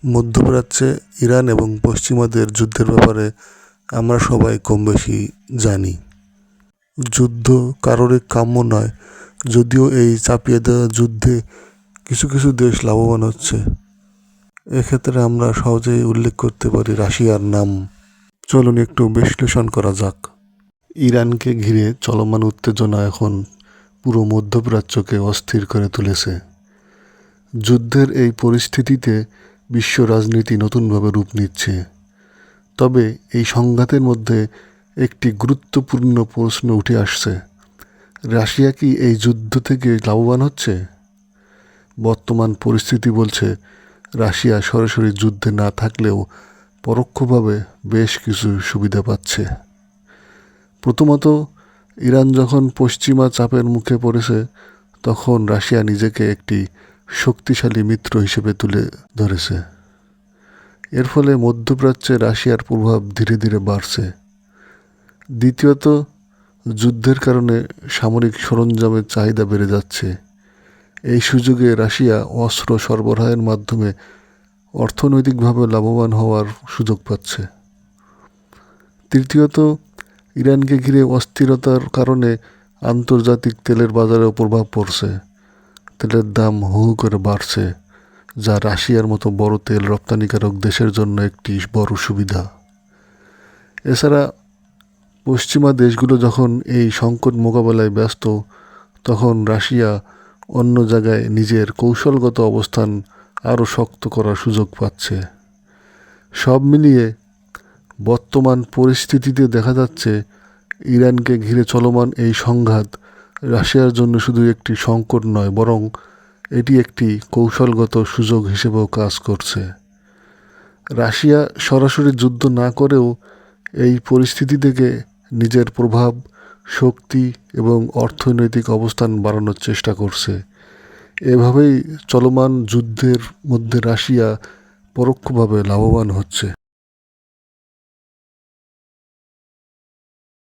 মধ্যপ্রাচ্যে ইরান এবং পশ্চিমাদের যুদ্ধের ব্যাপারে আমরা সবাই কমবেশি জানি। যুদ্ধ কারোরই কাম্য নয়, যদিও এই চাপিয়ে দেওয়া যুদ্ধে কিছু কিছু দেশ লাভবান হচ্ছে। এক্ষেত্রে আমরা সহজেই উল্লেখ করতে পারি রাশিয়ার নাম। চলুন একটু বিশ্লেষণ করা যাক। ইরানকে ঘিরে চলমান উত্তেজনা এখন পুরো মধ্যপ্রাচ্যকে অস্থির করে তুলেছে। যুদ্ধের এই পরিস্থিতিতে বিশ্ব রাজনীতি নতুনভাবে রূপ নিচ্ছে। তবে এই সংঘাতের মধ্যে একটি গুরুত্বপূর্ণ প্রশ্ন উঠে আসছে, রাশিয়া কি এই যুদ্ধ থেকে লাভবান হচ্ছে? বর্তমান পরিস্থিতি বলছে রাশিয়া সরাসরি যুদ্ধে না থাকলেও পরোক্ষভাবে বেশ কিছু সুবিধা পাচ্ছে। প্রথমত, ইরান যখন পশ্চিমা চাপের মুখে পড়েছে, তখন রাশিয়া নিজেকে একটি শক্তিশালী মিত্র হিসেবে তুলে ধরেছে। এর ফলে মধ্যপ্রাচ্যে রাশিয়ার প্রভাব ধীরে ধীরে বাড়ছে। দ্বিতীয়ত, যুদ্ধের কারণে সামরিক সরঞ্জামের চাহিদা বেড়ে যাচ্ছে। এই সুযোগে রাশিয়া অস্ত্র সরবরাহের মাধ্যমে অর্থনৈতিকভাবে লাভবান হওয়ার সুযোগ পাচ্ছে। তৃতীয়ত, ইরানকে ঘিরে অস্থিরতার কারণে আন্তর্জাতিক তেলের বাজারেও প্রভাব পড়ছে। তেলের দাম হু হু করে বাড়ছে, যা রাশিয়ার মতো বড় তেল রপ্তানিকারক দেশের জন্য একটি বড় সুবিধা। এছাড়া পশ্চিমা দেশগুলো যখন এই সংকট মোকাবেলায় ব্যস্ত, তখন রাশিয়া অন্য জায়গায় নিজের কৌশলগত অবস্থান আরও শক্ত করার সুযোগ পাচ্ছে। সব মিলিয়ে বর্তমান পরিস্থিতিতে দেখা যাচ্ছে ইরানকে ঘিরে চলমান এই সংঘাত রাশিয়ার জন্য শুধু একটি সংকট নয়, বরং এটি একটি কৌশলগত সুযোগ হিসেবেও কাজ করছে। রাশিয়া সরাসরি যুদ্ধ না করেও এই পরিস্থিতি থেকে নিজের প্রভাব, শক্তি এবং অর্থনৈতিক অবস্থান বাড়ানোর চেষ্টা করছে। এভাবেই চলমান যুদ্ধের মধ্যে রাশিয়া পরোক্ষভাবে লাভবান হচ্ছে।